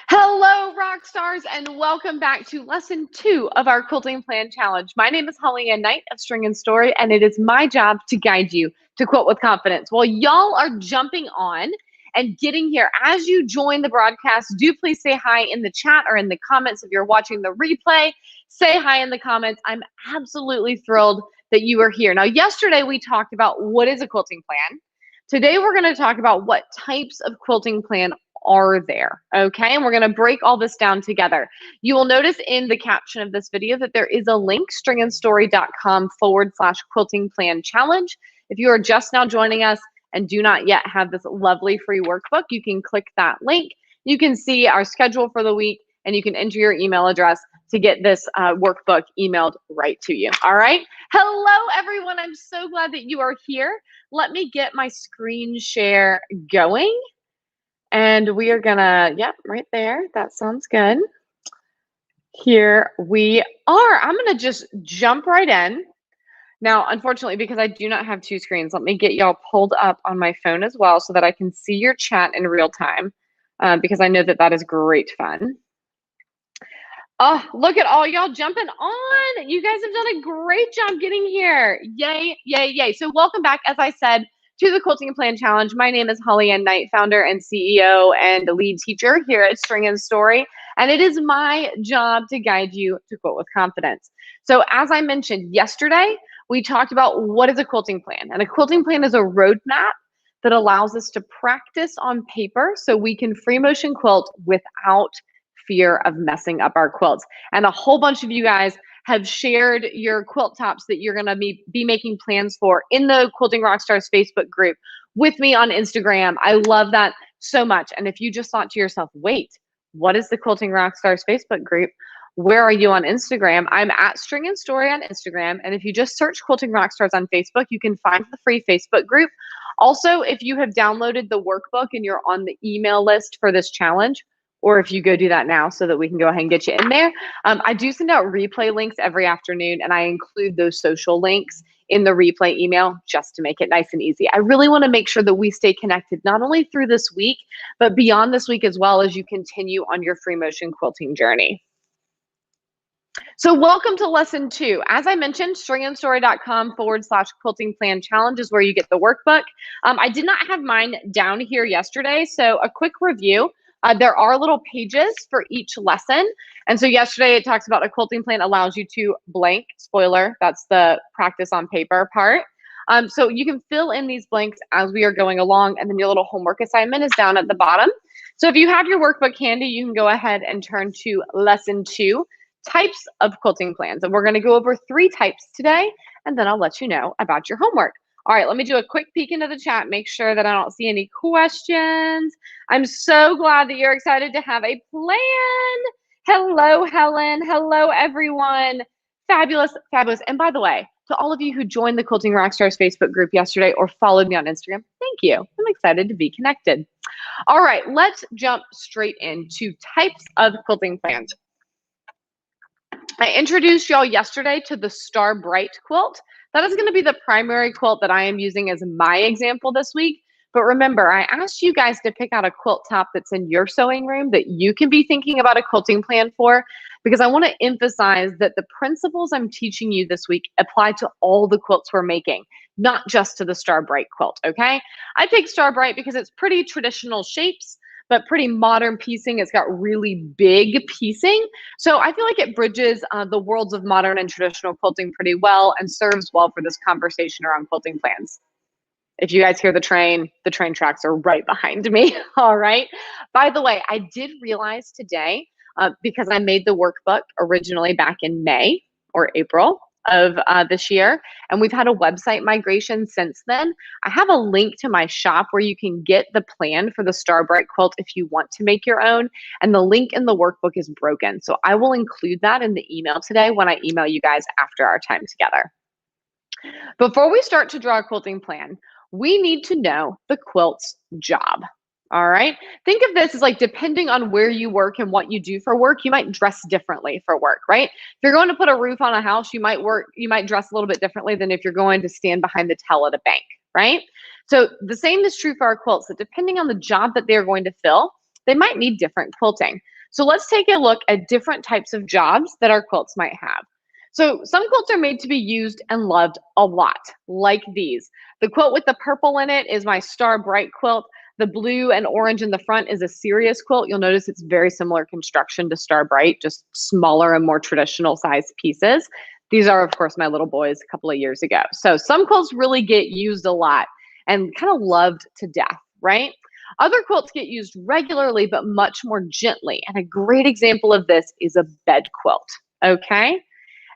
Hello, rock stars, and welcome back to lesson 2 of our quilting plan challenge. My name is Holly Ann Knight of String and Story, and it is my job to guide you to quilt with confidence. While y'all are jumping on and getting here, as you join the broadcast, do please say hi in the chat or in the comments. If you're watching the replay, say hi in the comments. I'm absolutely thrilled that you are here. Now, yesterday we talked about what is a quilting plan. Today we're going to talk about what types of quilting plan are there, okay? And we're gonna break all this down together. You will notice in the caption of this video that there is a link, stringandstory.com/quilting plan challenge. If you are just now joining us and do not yet have this lovely free workbook, you can click that link. You can see our schedule for the week and you can enter your email address to get this workbook emailed right to you, all right? Hello, everyone. I'm so glad that you are here. Let me get my screen share going. And we are gonna, yep, right there. That sounds good. Here we are. I'm gonna just jump right in. Now, unfortunately, because I do not have two screens, let me get y'all pulled up on my phone as well so that I can see your chat in real time, because I know that that is great fun. Oh, look at all y'all jumping on. You guys have done a great job getting here. Yay, yay, yay. So welcome back, as I said, to the Quilting Plan Challenge. My name is Holly Ann Knight, founder and CEO and lead teacher here at String and Story. And it is my job to guide you to quilt with confidence. So as I mentioned yesterday, we talked about what is a quilting plan. And a quilting plan is a roadmap that allows us to practice on paper so we can free motion quilt without fear of messing up our quilts. And a whole bunch of you guys have shared your quilt tops that you're going to be making plans for in the Quilting Rockstars Facebook group with me on Instagram. I love that so much. And if you just thought to yourself, wait, what is the Quilting Rockstars Facebook group? Where are you on Instagram? I'm at String and Story on Instagram. And if you just search Quilting Rockstars on Facebook, you can find the free Facebook group. Also, if you have downloaded the workbook and you're on the email list for this challenge, or if you go do that now so that we can go ahead and get you in there. I do send out replay links every afternoon, and I include those social links in the replay email just to make it nice and easy. I really want to make sure that we stay connected not only through this week, but beyond this week as well as you continue on your free motion quilting journey. So welcome to lesson 2. As I mentioned, stringandstory.com/quilting plan challenge is where you get the workbook. I did not have mine down here yesterday, so a quick review. There are little pages for each lesson. And so yesterday it talks about a quilting plan allows you to blank, spoiler, that's the practice on paper part. So you can fill in these blanks as we are going along, and then your little homework assignment is down at the bottom. So if you have your workbook handy, you can go ahead and turn to lesson 2, types of quilting plans. And we're going to go over 3 types today, and then I'll let you know about your homework. All right, let me do a quick peek into the chat, make sure that I don't see any questions. I'm so glad that you're excited to have a plan. Hello, Helen. Hello, everyone. Fabulous, fabulous. And by the way, to all of you who joined the Quilting Rockstars Facebook group yesterday or followed me on Instagram, thank you. I'm excited to be connected. All right, let's jump straight into types of quilting plans. I introduced y'all yesterday to the Star Bright quilt. That is going to be the primary quilt that I am using as my example this week. But remember, I asked you guys to pick out a quilt top that's in your sewing room that you can be thinking about a quilting plan for, because I want to emphasize that the principles I'm teaching you this week apply to all the quilts we're making, not just to the Star Bright quilt, okay? I picked Star Bright because it's pretty traditional shapes, but pretty modern piecing. It's got really big piecing. So I feel like it bridges the worlds of modern and traditional quilting pretty well and serves well for this conversation around quilting plans. If you guys hear the train tracks are right behind me, all right? By the way, I did realize today, because I made the workbook originally back in May or April of this year, and we've had a website migration since then. I have a link to my shop where you can get the plan for the Star Bright quilt if you want to make your own, and the link in the workbook is broken. So I will include that in the email today when I email you guys after our time together. Before we start to draw a quilting plan, we need to know the quilt's job. All right. Think of this as like, depending on where you work and what you do for work, you might dress differently for work, right? If you're going to put a roof on a house, you might dress a little bit differently than if you're going to stand behind the till at a bank, right? So the same is true for our quilts, that depending on the job that they're going to fill, they might need different quilting. So let's take a look at different types of jobs that our quilts might have. So some quilts are made to be used and loved a lot, like these. The quilt with the purple in it is my Star Bright quilt. The blue and orange in the front is a Sirius quilt. You'll notice it's very similar construction to Star Bright, just smaller and more traditional size pieces. These are, of course, my little boys a couple of years ago. So some quilts really get used a lot and kind of loved to death, right? Other quilts get used regularly, but much more gently. And a great example of this is a bed quilt, okay?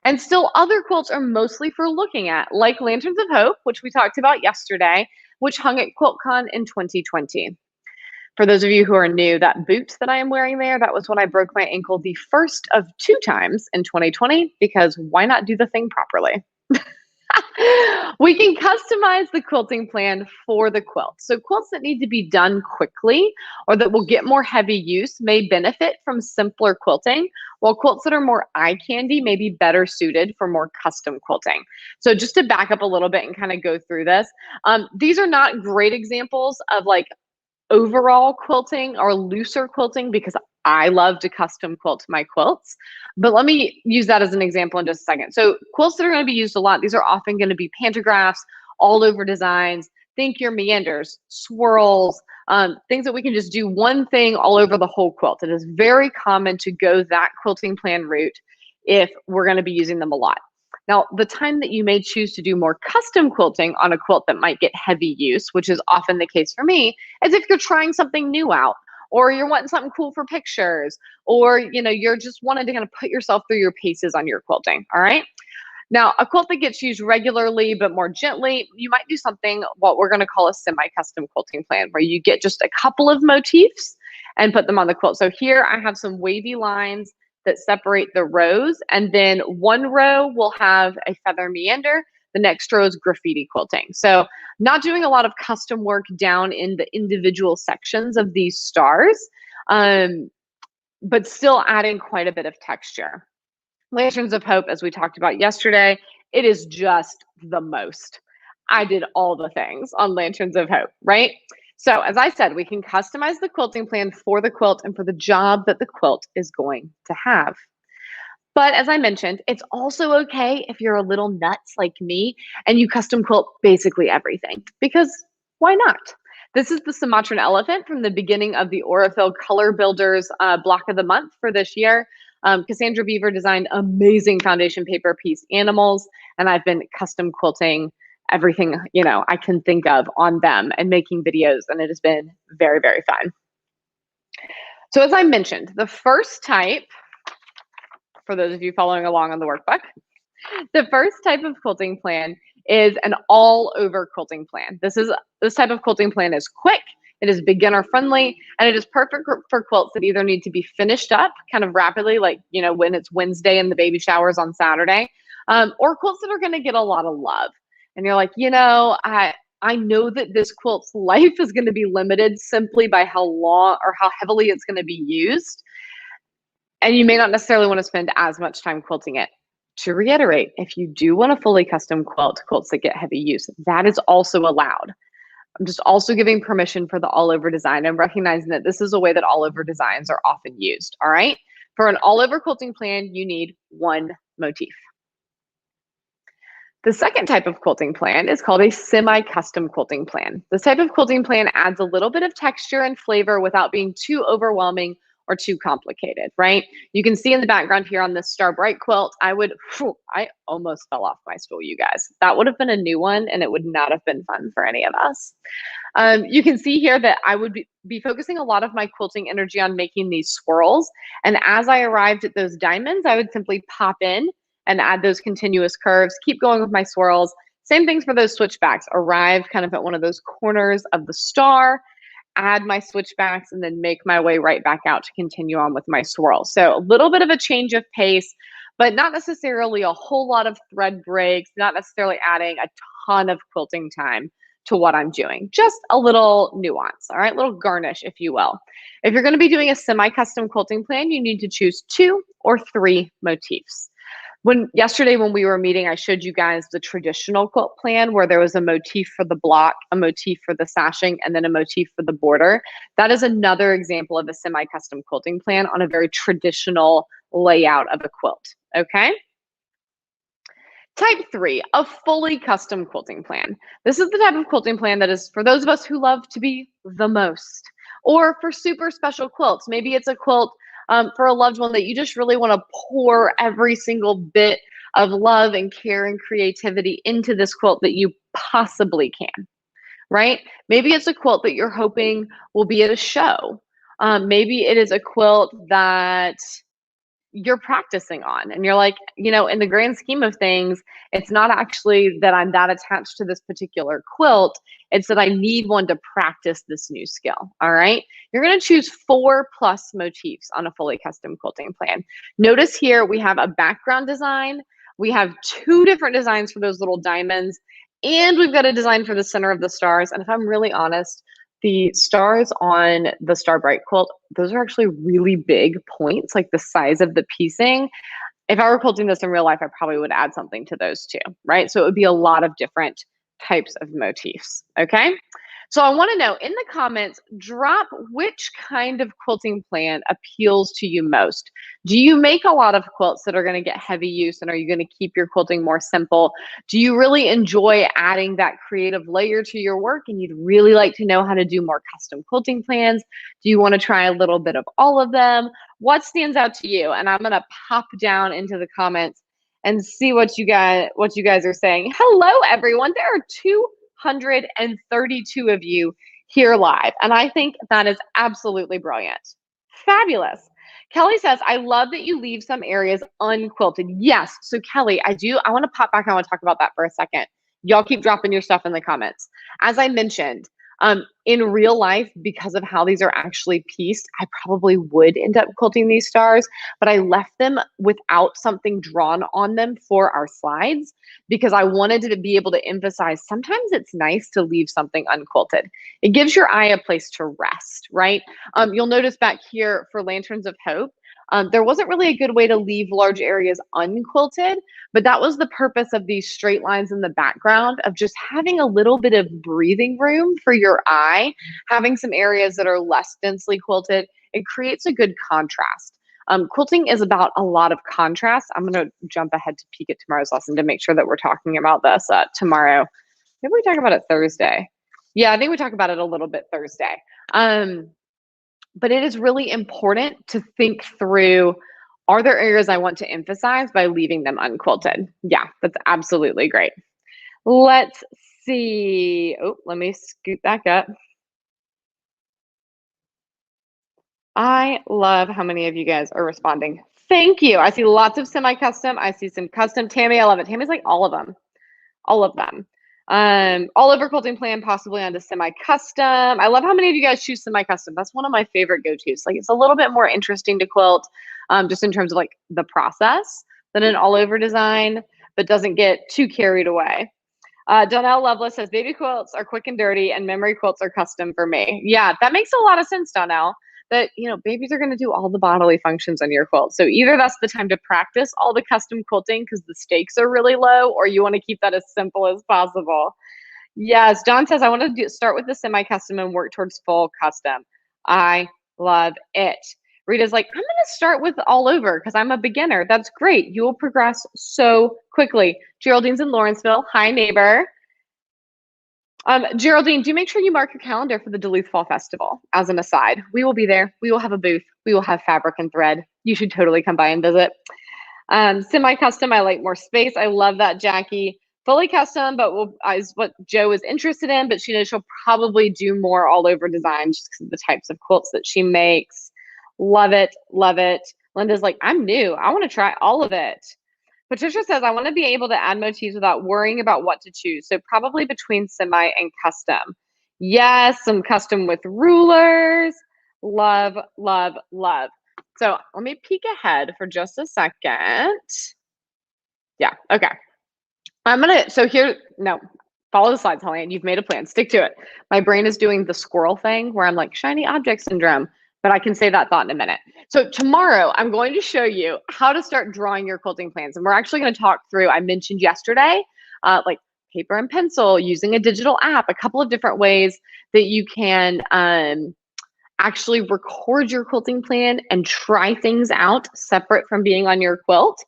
And still other quilts are mostly for looking at, like Lanterns of Hope, which we talked about yesterday, which hung at QuiltCon in 2020. For those of you who are new, that boot that I am wearing there, that was when I broke my ankle the first of 2 times in 2020, because why not do the thing properly? We can customize the quilting plan for the quilt. So quilts that need to be done quickly or that will get more heavy use may benefit from simpler quilting, while quilts that are more eye candy may be better suited for more custom quilting. So just to back up a little bit and kind of go through this, these are not great examples of like overall quilting or looser quilting because I love to custom quilt my quilts. But let me use that as an example in just a second. So quilts that are going to be used a lot, these are often going to be pantographs, all over designs. Think your meanders, swirls, things that we can just do one thing all over the whole quilt. It is very common to go that quilting plan route if we're going to be using them a lot. Now, the time that you may choose to do more custom quilting on a quilt that might get heavy use, which is often the case for me, is if you're trying something new out, or you're wanting something cool for pictures, or you're just wanting to kind of put yourself through your paces on your quilting. All right. Now, a quilt that gets used regularly but more gently, you might do something what we're going to call a semi-custom quilting plan, where you get just a couple of motifs and put them on the quilt. So here I have some wavy lines that separate the rows, and then one row will have a feather meander. The next row is graffiti quilting. So not doing a lot of custom work down in the individual sections of these stars, but still adding quite a bit of texture. Lanterns of Hope, as we talked about yesterday, it is just the most. I did all the things on Lanterns of Hope, right? So as I said, we can customize the quilting plan for the quilt and for the job that the quilt is going to have. But as I mentioned, it's also okay if you're a little nuts like me and you custom quilt basically everything, because why not? This is the Sumatran Elephant from the beginning of the Aurifil Color Builders block of the month for this year. Cassandra Beaver designed amazing foundation paper piece animals, and I've been custom quilting everything I can think of on them and making videos, and it has been very, very fun. So as I mentioned, the first type, for those of you following along on the workbook, the first type of quilting plan is an all-over quilting plan. This type of quilting plan is quick, it is beginner friendly, and it is perfect for quilts that either need to be finished up kind of rapidly, like when it's Wednesday and the baby shower's on Saturday, or quilts that are going to get a lot of love. And you're like, I know that this quilt's life is going to be limited simply by how long or how heavily it's going to be used. And you may not necessarily want to spend as much time quilting it. To reiterate, if you do want a fully custom quilt, quilts that get heavy use, that is also allowed. I'm just also giving permission for the all-over design and recognizing that this is a way that all-over designs are often used, all right? For an all-over quilting plan, you need one motif. The second type of quilting plan is called a semi-custom quilting plan. This type of quilting plan adds a little bit of texture and flavor without being too overwhelming or too complicated, right? You can see in the background here on this Star Bright quilt, I almost fell off my stool, you guys. That would have been a new one, and it would not have been fun for any of us. You can see here that I would be focusing a lot of my quilting energy on making these swirls. And as I arrived at those diamonds, I would simply pop in and add those continuous curves, keep going with my swirls. Same things for those switchbacks. Arrive kind of at one of those corners of the star, add my switchbacks, and then make my way right back out to continue on with my swirls. So a little bit of a change of pace, but not necessarily a whole lot of thread breaks, not necessarily adding a ton of quilting time to what I'm doing. Just a little nuance, all right? A little garnish, if you will. If you're going to be doing a semi-custom quilting plan, you need to choose 2 or 3 motifs. Yesterday when we were meeting, I showed you guys the traditional quilt plan where there was a motif for the block, a motif for the sashing, and then a motif for the border. That is another example of a semi-custom quilting plan on a very traditional layout of a quilt, okay? Type 3, a fully custom quilting plan. This is the type of quilting plan that is for those of us who love to be the most, or for super special quilts. Maybe it's a quilt for a loved one that you just really want to pour every single bit of love and care and creativity into this quilt that you possibly can, right? Maybe it's a quilt that you're hoping will be at a show. Maybe it is a quilt that you're practicing on and you're like, in the grand scheme of things, it's not actually that I'm that attached to this particular quilt, it's that I need one to practice this new skill. All right, you're going to choose 4+ motifs on a fully custom quilting plan. Notice here we have a background design, we have 2 different designs for those little diamonds, and we've got a design for the center of the stars. And if I'm really honest, the stars on the Star Bright quilt, those are actually really big points, like the size of the piecing. If I were quilting this in real life, I probably would add something to those too, right? So it would be a lot of different types of motifs, okay? So I want to know in the comments, drop which kind of quilting plan appeals to you most. Do you make a lot of quilts that are going to get heavy use, and are you going to keep your quilting more simple? Do you really enjoy adding that creative layer to your work and you'd really like to know how to do more custom quilting plans? Do you want to try a little bit of all of them? What stands out to you? And I'm going to pop down into the comments and see what you guys are saying. Hello, everyone. There are 232 of you here live, and I think that is absolutely brilliant. Fabulous. Kelly says, I love that you leave some areas unquilted. Yes. So Kelly, I want to pop back. I want to talk about that for a second. Y'all keep dropping your stuff in the comments. As I mentioned, in real life, because of how these are actually pieced, I probably would end up quilting these stars, but I left them without something drawn on them for our slides because I wanted to be able to emphasize sometimes it's nice to leave something unquilted. It gives your eye a place to rest, right? You'll notice back here for Lanterns of Hope, there wasn't really a good way to leave large areas unquilted, but that was the purpose of these straight lines in the background, of just having a little bit of breathing room for your eye, having some areas that are less densely quilted. It creates a good contrast. Quilting is about a lot of contrast. I'm going to jump ahead to peek at tomorrow's lesson to make sure that we're talking about this tomorrow. Maybe we talk about it Thursday. Yeah, I think we talk about it a little bit Thursday. But it is really important to think through, are there areas I want to emphasize by leaving them unquilted? Yeah, that's absolutely great. Let's see. Oh, let me scoot back up. I love how many of you guys are responding. Thank you. I see lots of semi-custom. I see some custom. Tammy, I love it. Tammy's like all of them. All of them. All over quilting plan, possibly onto semi-custom. I love how many of you guys choose semi-custom. That's one of my favorite go-tos. Like, it's a little bit more interesting to quilt, just in terms of like the process than an all-over design, but doesn't get too carried away. Donnell Lovelace says, baby quilts are quick and dirty and memory quilts are custom for me. Yeah, that makes a lot of sense, Donnell. That, babies are going to do all the bodily functions on your quilt. So either that's the time to practice all the custom quilting because the stakes are really low, or you want to keep that as simple as possible. Yes, John says, I want to start with the semi-custom and work towards full custom. I love it. Rita's like, I'm going to start with all over because I'm a beginner. That's great. You will progress so quickly. Geraldine's in Lawrenceville. Hi, neighbor. Geraldine, do make sure you mark your calendar for the Duluth Fall Festival. As an aside, we will be there. We will have a booth. We will have fabric and thread. You should totally come by and visit. Semi-custom, I like more space. I love that, Jackie. Fully custom, but is what Joe is interested in, but she knows she'll probably do more all over design just because of the types of quilts that she makes. Love it, love it. Linda's like, I'm new. I want to try all of it. Patricia says, I want to be able to add motifs without worrying about what to choose. So probably between semi and custom. Yes, some custom with rulers. Love, love, love. So let me peek ahead for just a second. Yeah, okay. Follow the slides, Holly, and you've made a plan. Stick to it. My brain is doing the squirrel thing where I'm like, shiny object syndrome. but I can say that thought in a minute. So tomorrow I'm going to show you how to start drawing your quilting plans. And we're actually going to talk through, I mentioned yesterday, like paper and pencil, using a digital app, a couple of different ways that you can actually record your quilting plan and try things out separate from being on your quilt,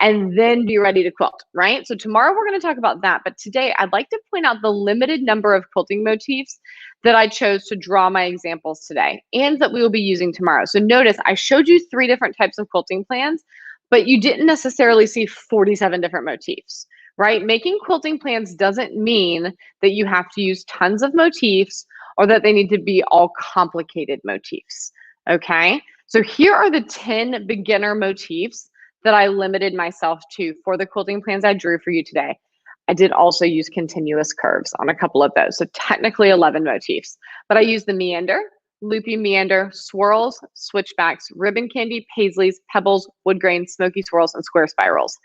and then be ready to quilt, right? So tomorrow we're going to talk about that. But today I'd like to point out the limited number of quilting motifs that I chose to draw my examples today and that we will be using tomorrow. So notice I showed you 3 different types of quilting plans, but you didn't necessarily see 47 different motifs, right? Making quilting plans doesn't mean that you have to use tons of motifs or that they need to be all complicated motifs, okay? So here are the 10 beginner motifs that I limited myself to for the quilting plans I drew for you today. I did also use continuous curves on a couple of those, so technically 11 motifs, but I used the meander, loopy meander, swirls, switchbacks, ribbon candy, paisleys, pebbles, wood grain, smoky swirls, and square spirals.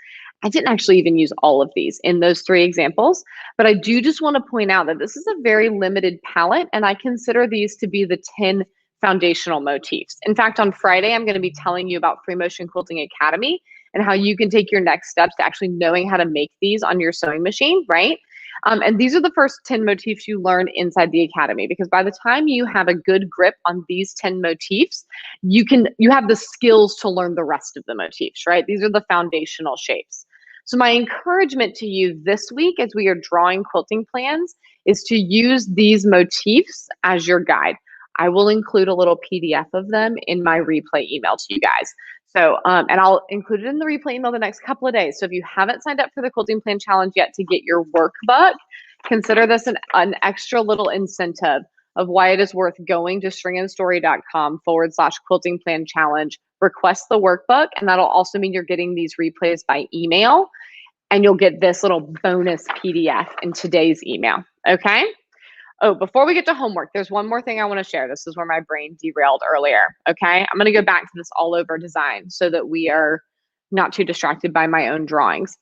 I didn't actually even use all of these in those 3 examples, but I do just want to point out that this is a very limited palette, and I consider these to be the 10 foundational motifs. In fact, on Friday, I'm going to be telling you about Free Motion Quilting Academy and how you can take your next steps to actually knowing how to make these on your sewing machine, right? And these are the first 10 motifs you learn inside the academy, because by the time you have a good grip on these 10 motifs, you have the skills to learn the rest of the motifs, right? These are the foundational shapes. So my encouragement to you this week as we are drawing quilting plans is to use these motifs as your guide. I will include a little PDF of them in my replay email to you guys. So, and I'll include it in the replay email the next couple of days. So if you haven't signed up for the Quilting Plan Challenge yet to get your workbook, consider this an extra little incentive of why it is worth going to stringandstory.com/quilting plan challenge, request the workbook, and that'll also mean you're getting these replays by email, and you'll get this little bonus PDF in today's email, okay? Oh, before we get to homework, there's one more thing I want to share. This is where my brain derailed earlier, okay? I'm going to go back to this all over design so that we are not too distracted by my own drawings.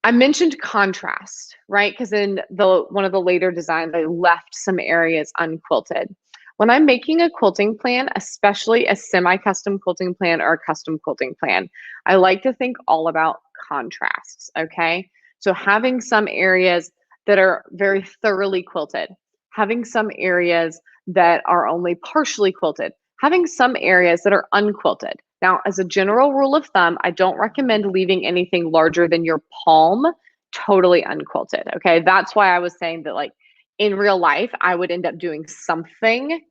I mentioned contrast, right? Because in one of the later designs, I left some areas unquilted. When I'm making a quilting plan, especially a semi-custom quilting plan or a custom quilting plan, I like to think all about contrasts, okay? So having some areas that are very thoroughly quilted, having some areas that are only partially quilted, having some areas that are unquilted. Now, as a general rule of thumb, I don't recommend leaving anything larger than your palm totally unquilted, okay? That's why I was saying that, like, in real life, I would end up doing something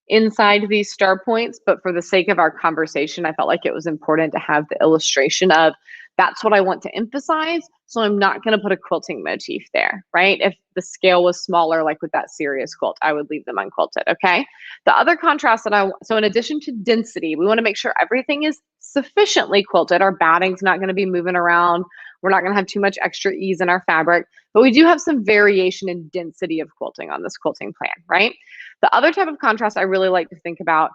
inside these star points, but for the sake of our conversation, I felt like it was important to have the illustration of that's what I want to emphasize. So I'm not going to put a quilting motif there, right? If the scale was smaller, like with that serious quilt, I would leave them unquilted, okay? The other contrast that so in addition to density, we want to make sure everything is sufficiently quilted. Our batting's not going to be moving around. We're not going to have too much extra ease in our fabric, but we do have some variation in density of quilting on this quilting plan, right? The other type of contrast I really like to think about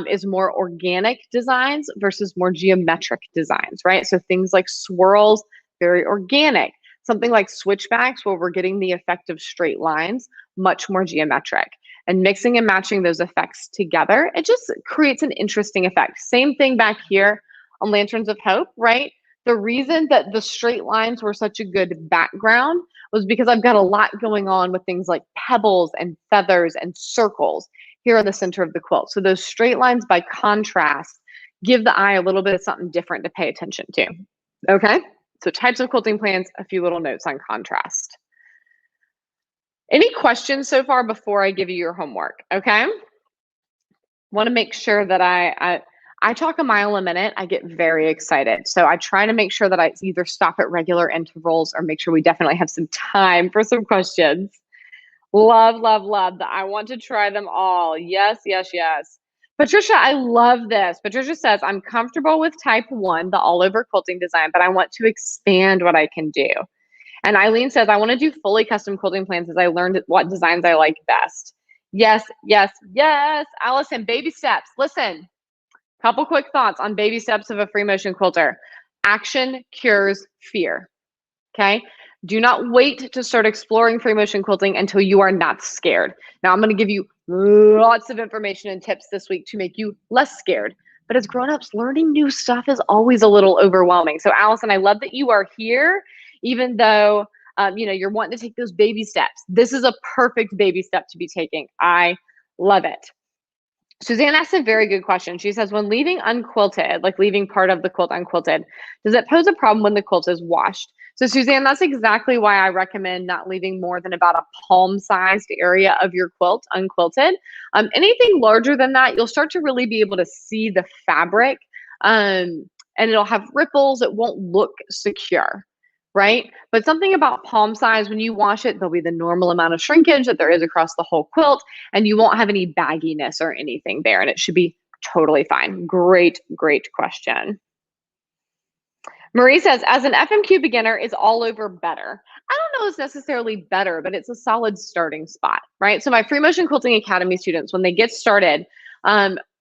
is more organic designs versus more geometric designs, right? So things like swirls, very organic. Something like switchbacks, where we're getting the effect of straight lines, much more geometric. And mixing and matching those effects together, it just creates an interesting effect. Same thing back here on Lanterns of Hope, right? The reason that the straight lines were such a good background was because I've got a lot going on with things like pebbles and feathers and circles here in the center of the quilt. So those straight lines, by contrast, give the eye a little bit of something different to pay attention to, okay? So types of quilting plans, a few little notes on contrast. Any questions so far before I give you your homework, okay? Want to make sure that I talk a mile a minute. I get very excited. So I try to make sure that I either stop at regular intervals or make sure we definitely have some time for some questions. Love, love, love that. I want to try them all. Yes, yes, yes. Patricia, I love this. Patricia says, I'm comfortable with type 1, the all over quilting design, but I want to expand what I can do. And Eileen says, I want to do fully custom quilting plans as I learned what designs I like best. Yes, yes, yes. Allison, baby steps. Listen, couple quick thoughts on baby steps of a free motion quilter. Action cures fear, okay? Do not wait to start exploring free motion quilting until you are not scared. Now, I'm going to give you lots of information and tips this week to make you less scared. But as grown-ups, learning new stuff is always a little overwhelming. So, Allison, I love that you are here, even though you're wanting to take those baby steps. This is a perfect baby step to be taking. I love it. Suzanne asked a very good question. She says, when leaving unquilted, like leaving part of the quilt unquilted, does it pose a problem when the quilt is washed? So Suzanne, that's exactly why I recommend not leaving more than about a palm-sized area of your quilt unquilted. Anything larger than that, you'll start to really be able to see the fabric, and it'll have ripples. It won't look secure, right? But something about palm size, when you wash it, there'll be the normal amount of shrinkage that there is across the whole quilt, and you won't have any bagginess or anything there, and it should be totally fine. Great, great question. Marie says, as an FMQ beginner, is all over better? I don't know it's necessarily better, but it's a solid starting spot, right? So my Free Motion Quilting Academy students, when they get started,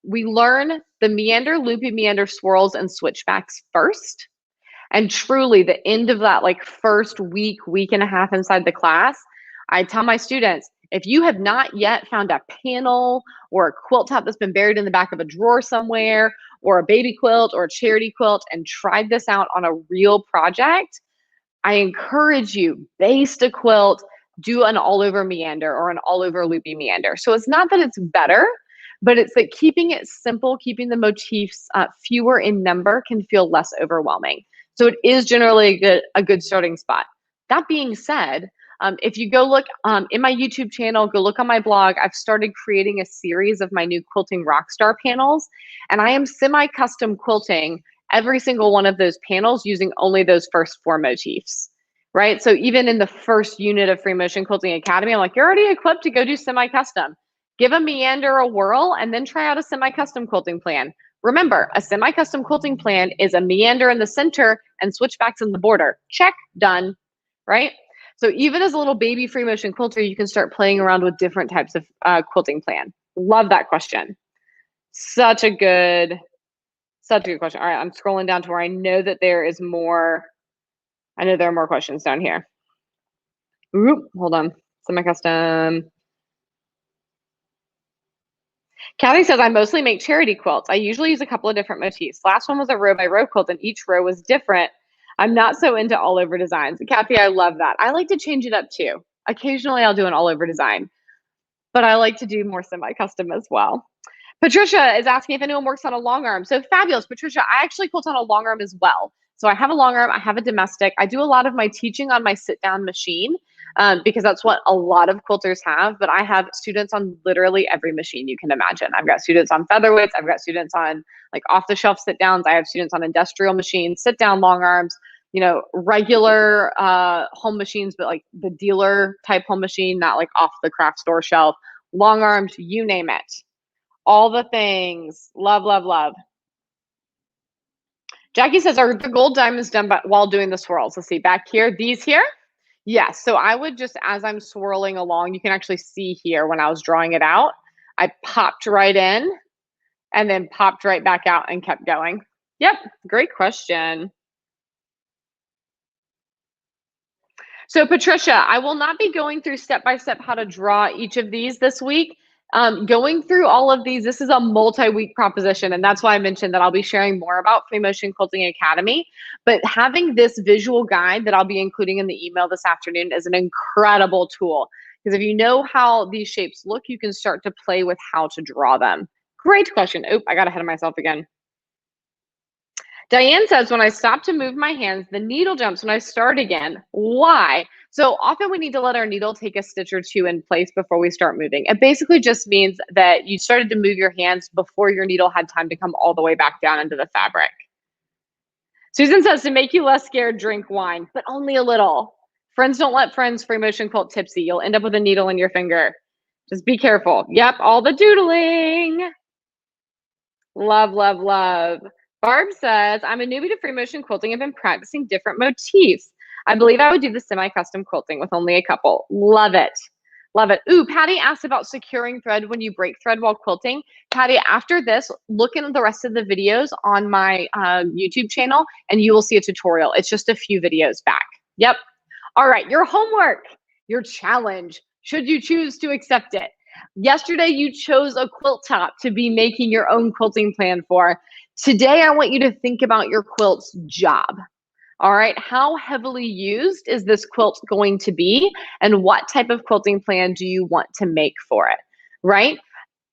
we learn the meander, loopy meander, swirls, and switchbacks first. And truly, the end of that like first week and a half inside the class, I tell my students, if you have not yet found a panel or a quilt top that's been buried in the back of a drawer somewhere, or a baby quilt or a charity quilt, and tried this out on a real project, I encourage you, baste a quilt, do an all over meander or an all over loopy meander. So it's not that it's better, but it's that keeping it simple, keeping the motifs fewer in number can feel less overwhelming. So it is generally a good starting spot. That being said, if you go look in my YouTube channel, go look on my blog, I've started creating a series of my new Quilting Rockstar panels, and I am semi-custom quilting every single one of those panels using only those first 4 motifs, right? So even in the first unit of Free Motion Quilting Academy, I'm like, you're already equipped to go do semi-custom. Give a meander a whirl and then try out a semi-custom quilting plan. Remember, a semi-custom quilting plan is a meander in the center and switchbacks in the border. Check, done, right? So even as a little baby Free Motion quilter, you can start playing around with different types of quilting plan. Love that question. Such a good question. All right, I'm scrolling down to where I know that there is more. I know there are more questions down here. Oop, hold on. Semi-custom. Kathy says, I mostly make charity quilts. I usually use a couple of different motifs. Last one was a row by row quilt, and each row was different. I'm not so into all over designs. Kathy, I love that. I like to change it up too. Occasionally I'll do an all over design, but I like to do more semi-custom as well. Patricia is asking if anyone works on a long arm. So fabulous, Patricia. I actually quilt on a long arm as well. So I have a long arm, I have a domestic. I do a lot of my teaching on my sit down machine because that's what a lot of quilters have. But I have students on literally every machine you can imagine. I've got students on featherweights. I've got students on like off the shelf sit downs. I have students on industrial machines, sit down long arms, regular home machines, but like the dealer type home machine, not like off the craft store shelf, long arms, you name it. All the things. Love, love, love. Jackie says, are the gold diamonds done while doing the swirls? Let's see, back here, these here? Yes, so I would just, as I'm swirling along, you can actually see here when I was drawing it out, I popped right in and then popped right back out and kept going. Yep, great question. So Patricia, I will not be going through step-by-step how to draw each of these this week. Going through all of these, this is a multi-week proposition, and that's why I mentioned that I'll be sharing more about Free Motion Quilting Academy. But having this visual guide that I'll be including in the email this afternoon is an incredible tool. Because if you know how these shapes look, you can start to play with how to draw them. Great question. Oop, I got ahead of myself again. Diane says, when I stop to move my hands, the needle jumps when I start again. Why? So often we need to let our needle take a stitch or two in place before we start moving. It basically just means that you started to move your hands before your needle had time to come all the way back down into the fabric. Susan says, to make you less scared, drink wine, but only a little. Friends don't let friends Free Motion quilt tipsy. You'll end up with a needle in your finger. Just be careful. Yep, all the doodling. Love, love, love. Barb says, I'm a newbie to Free Motion Quilting. I've been practicing different motifs. I believe I would do the semi-custom quilting with only a couple. Love it. Love it. Ooh, Patty asked about securing thread when you break thread while quilting. Patty, after this, look in the rest of the videos on my YouTube channel and you will see a tutorial. It's just a few videos back. Yep. All right, your homework, your challenge, should you choose to accept it. Yesterday, you chose a quilt top to be making your own quilting plan for. Today, I want you to think about your quilt's job. All right, how heavily used is this quilt going to be? And what type of quilting plan do you want to make for it? Right?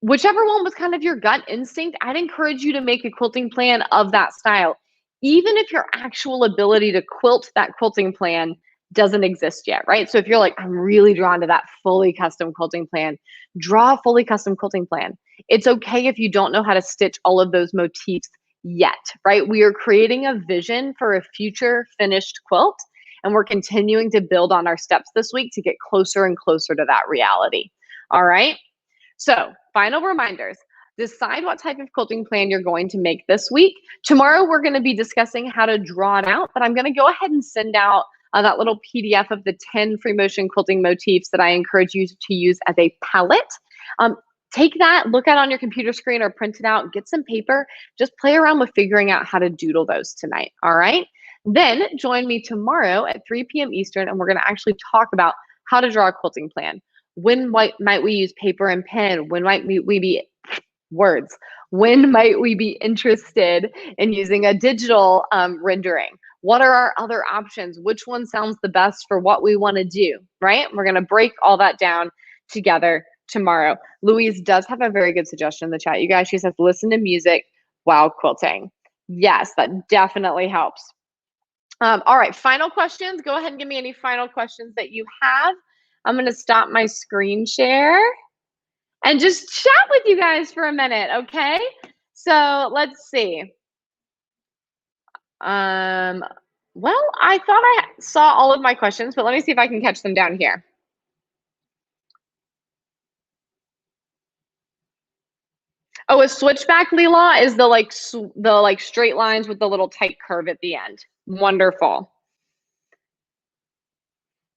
Whichever one was kind of your gut instinct, I'd encourage you to make a quilting plan of that style, even if your actual ability to quilt that quilting plan doesn't exist yet, right? So if you're like, I'm really drawn to that fully custom quilting plan, draw a fully custom quilting plan. It's okay if you don't know how to stitch all of those motifs yet, right? We are creating a vision for a future finished quilt, and we're continuing to build on our steps this week to get closer and closer to that reality. All right. So, final reminders. Decide what type of quilting plan you're going to make this week. Tomorrow, we're going to be discussing how to draw it out, but I'm going to go ahead and send out that little PDF of the 10 free motion quilting motifs that I encourage you to use as a palette. Take that, look at it on your computer screen or print it out, get some paper, just play around with figuring out how to doodle those tonight, all right? Then join me tomorrow at 3 p.m. Eastern, and we're gonna actually talk about how to draw a quilting plan. When might we use paper and pen? When might we be, words, when might we be interested in using a digital rendering? What are our other options? Which one sounds the best for what we wanna do, right? We're gonna break all that down together tomorrow. Louise does have a very good suggestion in the chat. You guys, she says, listen to music while quilting. Yes, that definitely helps. All right, final questions. Go ahead and give me any final questions that you have. I'm going to stop my screen share and just chat with you guys for a minute, okay? So let's see. Well, I thought I saw all of my questions, but let me see if I can catch them down here. Oh, a switchback, Lila, is the like straight lines with the little tight curve at the end. Wonderful.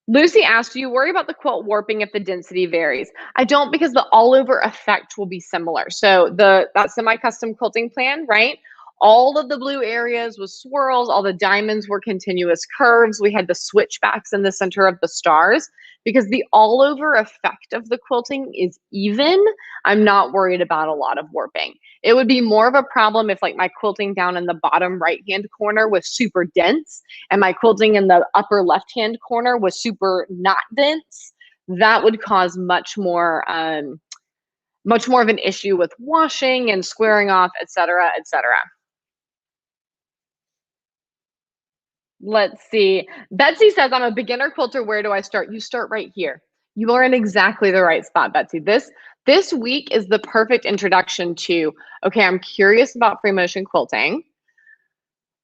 Lucy asked, do you worry about the quilt warping if the density varies? I don't, because the all over effect will be similar. So that semi-custom quilting plan, right? All of the blue areas with swirls, all the diamonds were continuous curves. We had the switchbacks in the center of the stars. Because the all over effect of the quilting is even, I'm not worried about a lot of warping. It would be more of a problem if like my quilting down in the bottom right-hand corner was super dense and my quilting in the upper left-hand corner was super not dense. That would cause much more of an issue with washing and squaring off, et cetera, et cetera. Let's see. Betsy says, I'm a beginner quilter. Where do I start? You start right here. You are in exactly the right spot, Betsy. This week is the perfect introduction to, okay, I'm curious about free motion quilting,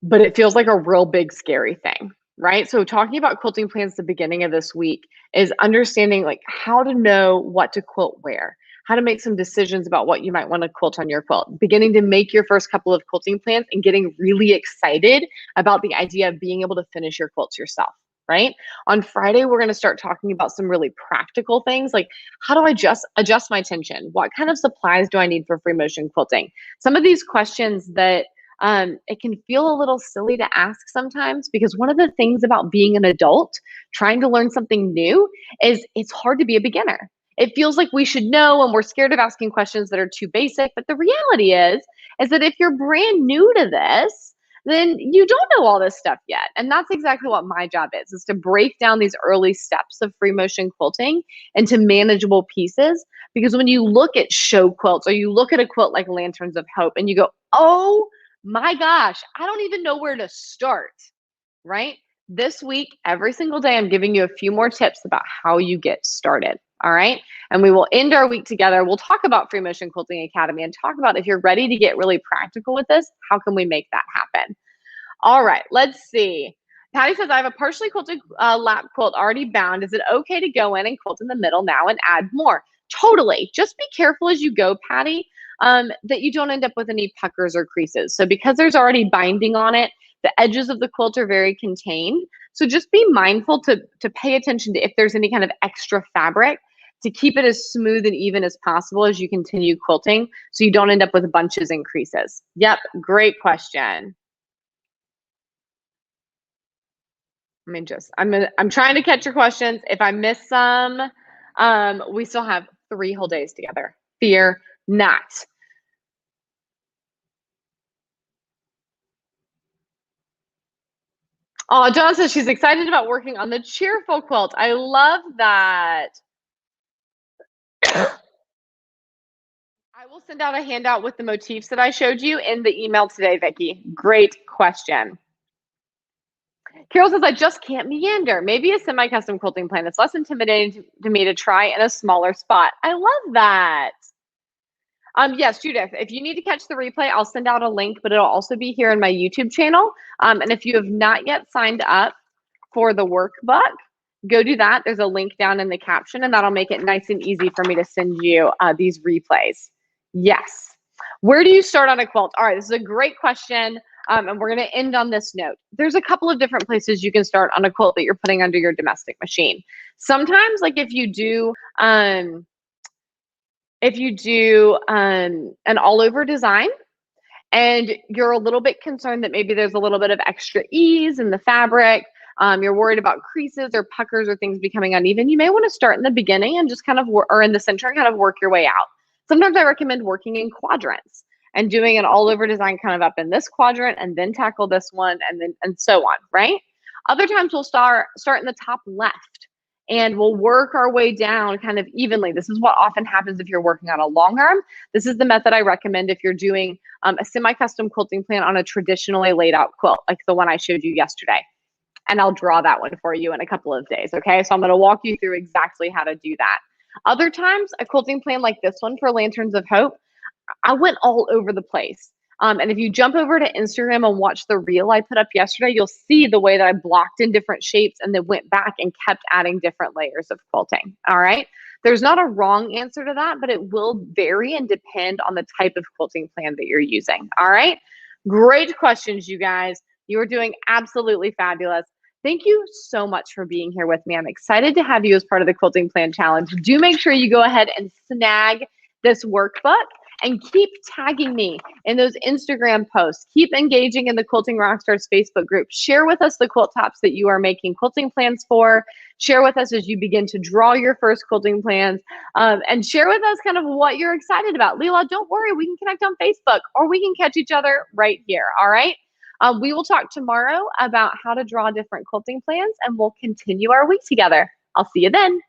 but it feels like a real big, scary thing, right? So talking about quilting plans at the beginning of this week is understanding like how to know what to quilt where, how to make some decisions about what you might want to quilt on your quilt, beginning to make your first couple of quilting plans and getting really excited about the idea of being able to finish your quilts yourself, right? On Friday, we're going to start talking about some really practical things like how do I just adjust my tension? What kind of supplies do I need for free motion quilting? Some of these questions that it can feel a little silly to ask sometimes, because one of the things about being an adult trying to learn something new is it's hard to be a beginner. It feels like we should know and we're scared of asking questions that are too basic. But the reality is that if you're brand new to this, then you don't know all this stuff yet. And that's exactly what my job is to break down these early steps of free motion quilting into manageable pieces. Because when you look at show quilts or you look at a quilt like Lanterns of Hope and you go, oh my gosh, I don't even know where to start, right? This week, every single day, I'm giving you a few more tips about how you get started, all right? And we will end our week together. We'll talk about Free Motion Quilting Academy and talk about if you're ready to get really practical with this, how can we make that happen? All right, let's see. Patty says, I have a partially quilted lap quilt already bound. Is it okay to go in and quilt in the middle now and add more? Totally. Just be careful as you go, Patty, that you don't end up with any puckers or creases. So because there's already binding on it, the edges of the quilt are very contained. So just be mindful to pay attention to if there's any kind of extra fabric to keep it as smooth and even as possible as you continue quilting so you don't end up with bunches and creases. Yep, great question. I'm trying to catch your questions. If I miss some, we still have 3 whole days together. Fear not. Oh, Dawn says she's excited about working on the cheerful quilt. I love that. I will send out a handout with the motifs that I showed you in the email today, Vicki. Great question. Carol says, I just can't meander. Maybe a semi-custom quilting plan. It's less intimidating to me to try in a smaller spot. I love that. Yes, Judith, if you need to catch the replay, I'll send out a link, but it'll also be here in my YouTube channel. And if you have not yet signed up for the workbook, go do that. There's a link down in the caption, and that'll make it nice and easy for me to send you these replays. Yes. Where do you start on a quilt? All right, this is a great question. And we're going to end on this note. There's a couple of different places you can start on a quilt that you're putting under your domestic machine. Sometimes, like if you do an all-over design and you're a little bit concerned that maybe there's a little bit of extra ease in the fabric, you're worried about creases or puckers or things becoming uneven, you may want to start in the beginning and just kind of, or in the center and kind of work your way out. Sometimes I recommend working in quadrants and doing an all-over design kind of up in this quadrant and then tackle this one and so on, right? Other times we'll start in the top left and we'll work our way down kind of evenly. This is what often happens if you're working on a long arm. This is the method I recommend if you're doing a semi-custom quilting plan on a traditionally laid out quilt, like the one I showed you yesterday. And I'll draw that one for you in a couple of days, okay? So I'm gonna walk you through exactly how to do that. Other times, a quilting plan like this one for Lanterns of Hope, I went all over the place. And if you jump over to Instagram and watch the reel I put up yesterday, you'll see the way that I blocked in different shapes and then went back and kept adding different layers of quilting, all right? There's not a wrong answer to that, but it will vary and depend on the type of quilting plan that you're using, all right? Great questions, you guys. You are doing absolutely fabulous. Thank you so much for being here with me. I'm excited to have you as part of the Quilting Plan Challenge. Do make sure you go ahead and snag this workbook and keep tagging me in those Instagram posts. Keep engaging in the Quilting Rockstars Facebook group. Share with us the quilt tops that you are making quilting plans for. Share with us as you begin to draw your first quilting plans, and share with us kind of what you're excited about. Leela, don't worry, we can connect on Facebook or we can catch each other right here, all right? We will talk tomorrow about how to draw different quilting plans and we'll continue our week together. I'll see you then.